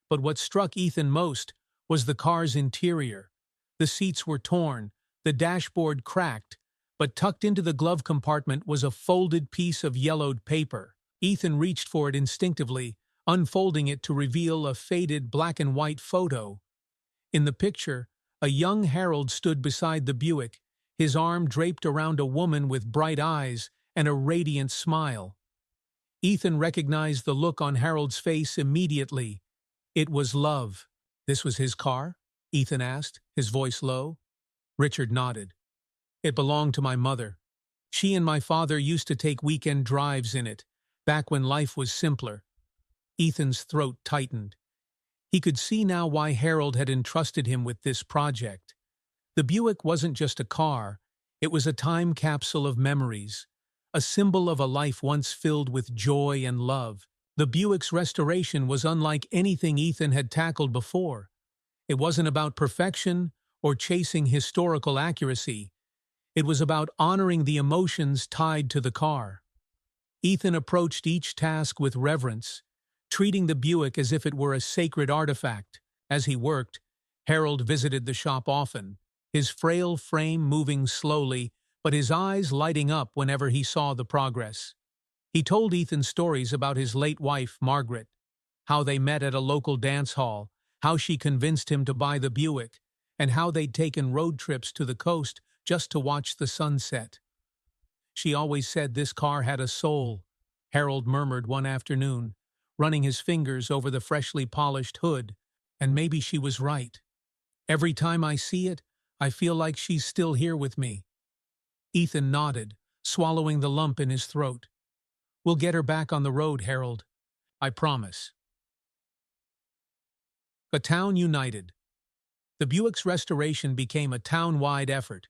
But what struck Ethan most was the car's interior. The seats were torn, the dashboard cracked, but tucked into the glove compartment was a folded piece of yellowed paper. Ethan reached for it instinctively, unfolding it to reveal a faded black-and-white photo. In the picture, a young Harold stood beside the Buick, his arm draped around a woman with bright eyes and a radiant smile. Ethan recognized the look on Harold's face immediately. It was love. "This was his car?" Ethan asked, his voice low. Richard nodded. "It belonged to my mother. She and my father used to take weekend drives in it, back when life was simpler." Ethan's throat tightened. He could see now why Harold had entrusted him with this project. The Buick wasn't just a car, it was a time capsule of memories, a symbol of a life once filled with joy and love. The Buick's restoration was unlike anything Ethan had tackled before. It wasn't about perfection or chasing historical accuracy. It was about honoring the emotions tied to the car. Ethan approached each task with reverence, treating the Buick as if it were a sacred artifact. As he worked, Harold visited the shop often, his frail frame moving slowly, but his eyes lighting up whenever he saw the progress. He told Ethan stories about his late wife, Margaret, how they met at a local dance hall, how she convinced him to buy the Buick, and how they'd taken road trips to the coast just to watch the sunset. "She always said this car had a soul," Harold murmured one afternoon, running his fingers over the freshly polished hood. And maybe she was right. Every time I see it, I feel like she's still here with me. Ethan nodded, swallowing the lump in his throat. We'll get her back on the road, Harold. I promise. A town united. The Buick's restoration became a town-wide effort.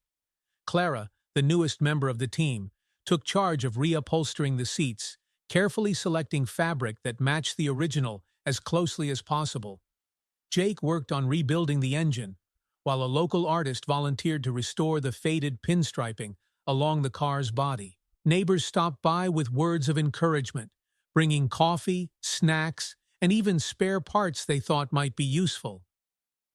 Clara, the newest member of the team, took charge of reupholstering the seats, carefully selecting fabric that matched the original as closely as possible. Jake worked on rebuilding the engine, while a local artist volunteered to restore the faded pinstriping along the car's body. Neighbors stopped by with words of encouragement, bringing coffee, snacks, and even spare parts they thought might be useful.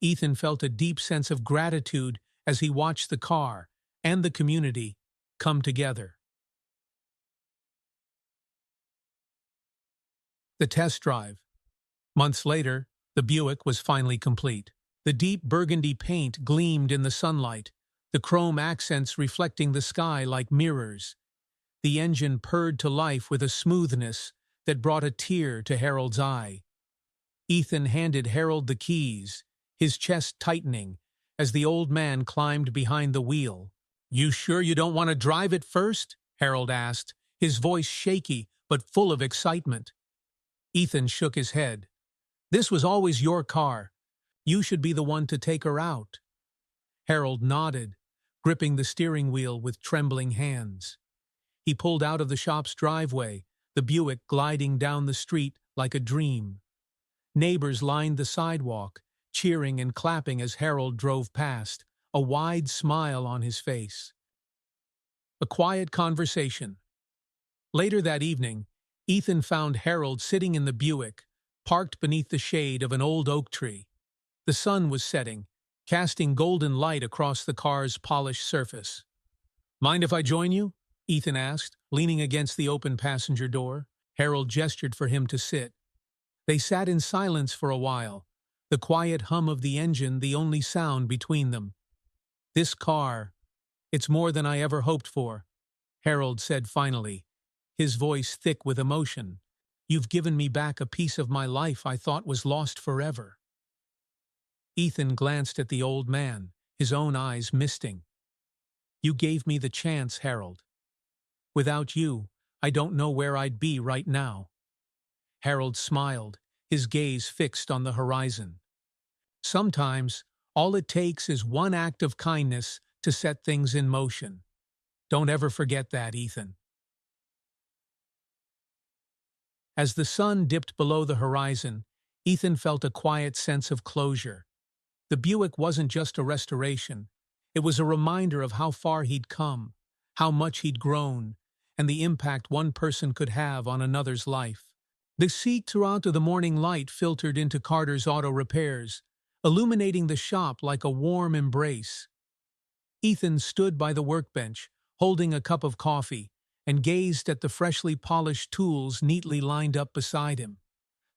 Ethan felt a deep sense of gratitude as he watched the car and the community come together. The test drive. Months later, the Buick was finally complete. The deep burgundy paint gleamed in the sunlight, the chrome accents reflecting the sky like mirrors. The engine purred to life with a smoothness that brought a tear to Harold's eye. Ethan handed Harold the keys, his chest tightening, as the old man climbed behind the wheel. "You sure you don't want to drive it first?" Harold asked, his voice shaky but full of excitement. Ethan shook his head. "This was always your car. You should be the one to take her out." Harold nodded, gripping the steering wheel with trembling hands. He pulled out of the shop's driveway, the Buick gliding down the street like a dream. Neighbors lined the sidewalk, cheering and clapping as Harold drove past, a wide smile on his face. A quiet conversation. Later that evening, Ethan found Harold sitting in the Buick, parked beneath the shade of an old oak tree. The sun was setting, casting golden light across the car's polished surface. "Mind if I join you?" Ethan asked, leaning against the open passenger door. Harold gestured for him to sit. They sat in silence for a while, the quiet hum of the engine the only sound between them. "This car, it's more than I ever hoped for," Harold said finally, his voice thick with emotion. "You've given me back a piece of my life I thought was lost forever." Ethan glanced at the old man, his own eyes misting. "You gave me the chance, Harold. Without you, I don't know where I'd be right now." Harold smiled, his gaze fixed on the horizon. "Sometimes, all it takes is one act of kindness to set things in motion. Don't ever forget that, Ethan." As the sun dipped below the horizon, Ethan felt a quiet sense of closure. The Buick wasn't just a restoration. It was a reminder of how far he'd come, how much he'd grown, and the impact one person could have on another's life. The seat throughout the morning light filtered into Carter's Auto Repairs, illuminating the shop like a warm embrace. Ethan stood by the workbench, holding a cup of coffee, and gazed at the freshly polished tools neatly lined up beside him.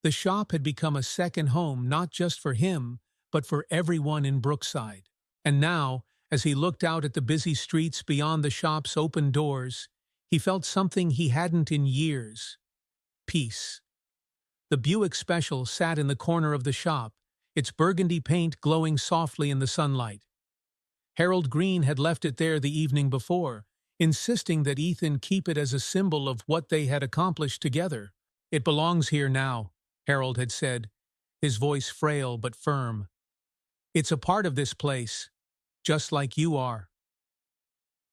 The shop had become a second home not just for him, but for everyone in Brookside. And now, as he looked out at the busy streets beyond the shop's open doors, he felt something he hadn't in years: peace. The Buick Special sat in the corner of the shop, its burgundy paint glowing softly in the sunlight. Harold Green had left it there the evening before, insisting that Ethan keep it as a symbol of what they had accomplished together. "It belongs here now," Harold had said, his voice frail but firm. "It's a part of this place, just like you are."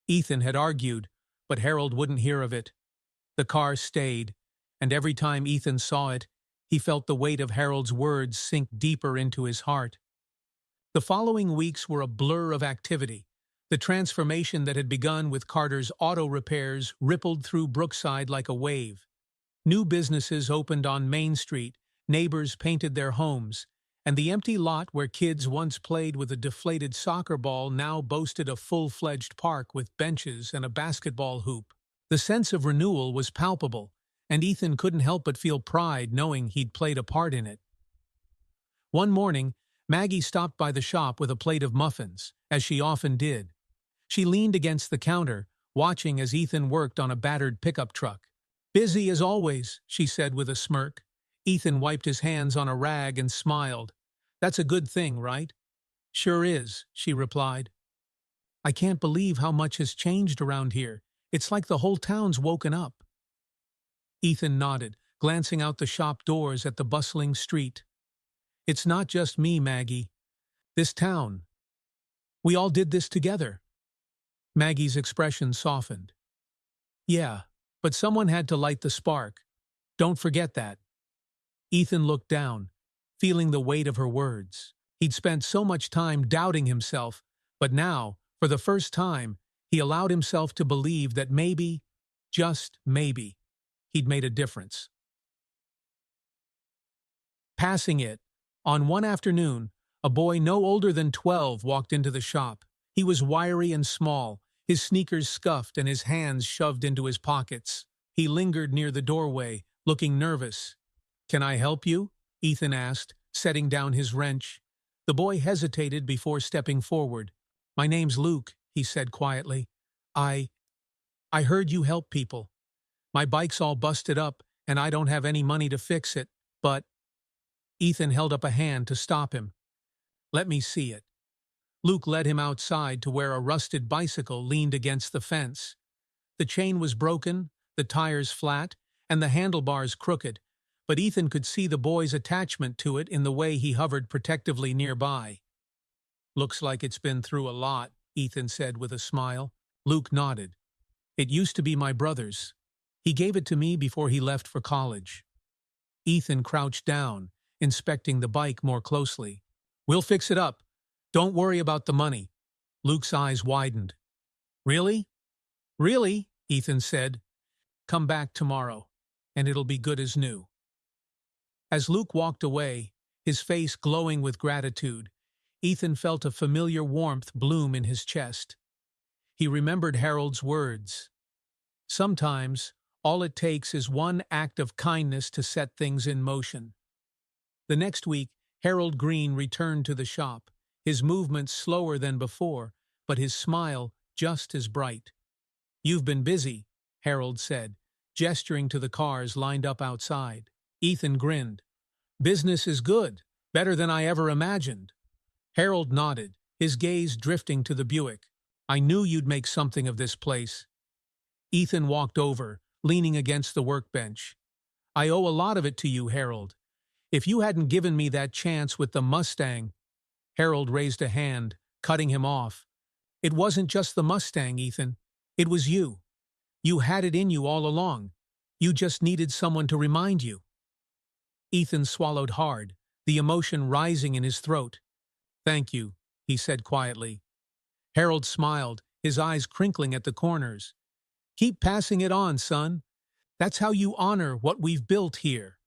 Ethan had argued, but Harold wouldn't hear of it. The car stayed, and every time Ethan saw it, he felt the weight of Harold's words sink deeper into his heart. The following weeks were a blur of activity. The transformation that had begun with Carter's Auto Repairs rippled through Brookside like a wave. New businesses opened on Main Street, neighbors painted their homes, and the empty lot where kids once played with a deflated soccer ball now boasted a full-fledged park with benches and a basketball hoop. The sense of renewal was palpable, and Ethan couldn't help but feel pride knowing he'd played a part in it. One morning, Maggie stopped by the shop with a plate of muffins, as she often did. She leaned against the counter, watching as Ethan worked on a battered pickup truck. Busy as always, she said with a smirk. Ethan wiped his hands on a rag and smiled. That's a good thing, right? Sure is, she replied. I can't believe how much has changed around here. It's like the whole town's woken up. Ethan nodded, glancing out the shop doors at the bustling street. It's not just me, Maggie. This town. We all did this together. Maggie's expression softened. Yeah, but someone had to light the spark. Don't forget that. Ethan looked down, feeling the weight of her words. He'd spent so much time doubting himself, but now, for the first time, he allowed himself to believe that maybe, just maybe, he'd made a difference. Passing it, on one afternoon, a boy no older than 12 walked into the shop. He was wiry and small, his sneakers scuffed and his hands shoved into his pockets. He lingered near the doorway, looking nervous. Can I help you? Ethan asked, setting down his wrench. The boy hesitated before stepping forward. My name's Luke, he said quietly. I heard you help people. My bike's all busted up and I don't have any money to fix it, but… Ethan held up a hand to stop him. Let me see it. Luke led him outside to where a rusted bicycle leaned against the fence. The chain was broken, the tires flat, and the handlebars crooked, but Ethan could see the boy's attachment to it in the way he hovered protectively nearby. Looks like it's been through a lot, Ethan said with a smile. Luke nodded. It used to be my brother's. He gave it to me before he left for college. Ethan crouched down, inspecting the bike more closely. We'll fix it up. Don't worry about the money. Luke's eyes widened. Really? Really? Ethan said. Come back tomorrow, and it'll be good as new. As Luke walked away, his face glowing with gratitude, Ethan felt a familiar warmth bloom in his chest. He remembered Harold's words. Sometimes, all it takes is one act of kindness to set things in motion. The next week, Harold Green returned to the shop, his movements slower than before, but his smile just as bright. You've been busy, Harold said, gesturing to the cars lined up outside. Ethan grinned. Business is good, better than I ever imagined. Harold nodded, his gaze drifting to the Buick. I knew you'd make something of this place. Ethan walked over, leaning against the workbench. I owe a lot of it to you, Harold. If you hadn't given me that chance with the Mustang… Harold raised a hand, cutting him off. It wasn't just the Mustang, Ethan. It was you. You had it in you all along. You just needed someone to remind you. Ethan swallowed hard, the emotion rising in his throat. Thank you, he said quietly. Harold smiled, his eyes crinkling at the corners. Keep passing it on, son. That's how you honor what we've built here.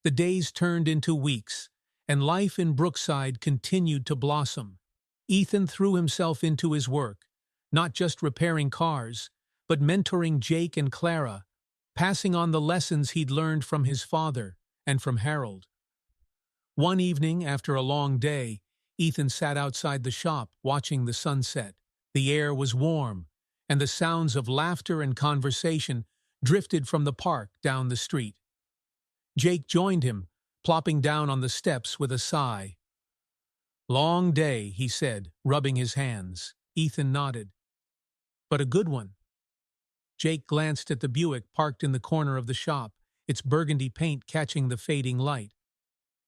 The days turned into weeks, and life in Brookside continued to blossom. Ethan threw himself into his work, not just repairing cars, but mentoring Jake and Clara, passing on the lessons he'd learned from his father and from Harold. One evening, after a long day, Ethan sat outside the shop watching the sunset. The air was warm, and the sounds of laughter and conversation drifted from the park down the street. Jake joined him, plopping down on the steps with a sigh. Long day, he said, rubbing his hands. Ethan nodded. But a good one. Jake glanced at the Buick parked in the corner of the shop, its burgundy paint catching the fading light.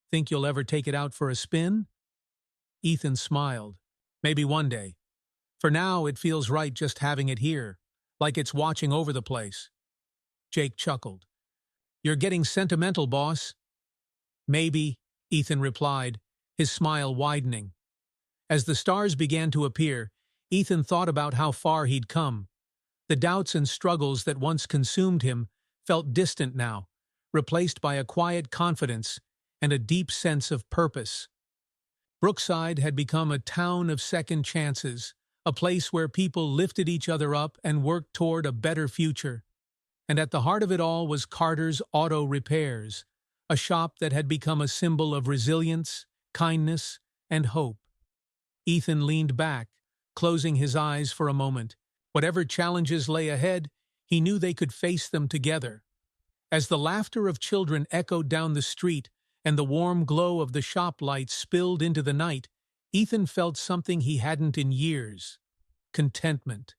Think you'll ever take it out for a spin? Ethan smiled. Maybe one day. For now, it feels right just having it here, like it's watching over the place. Jake chuckled. You're getting sentimental, boss. Maybe, Ethan replied, his smile widening. As the stars began to appear, Ethan thought about how far he'd come. The doubts and struggles that once consumed him felt distant now, replaced by a quiet confidence and a deep sense of purpose. Brookside had become a town of second chances, a place where people lifted each other up and worked toward a better future. And at the heart of it all was Carter's Auto Repairs, a shop that had become a symbol of resilience, kindness, and hope. Ethan leaned back, closing his eyes for a moment. Whatever challenges lay ahead, he knew they could face them together. As the laughter of children echoed down the street and the warm glow of the shop lights spilled into the night, Ethan felt something he hadn't in years: contentment.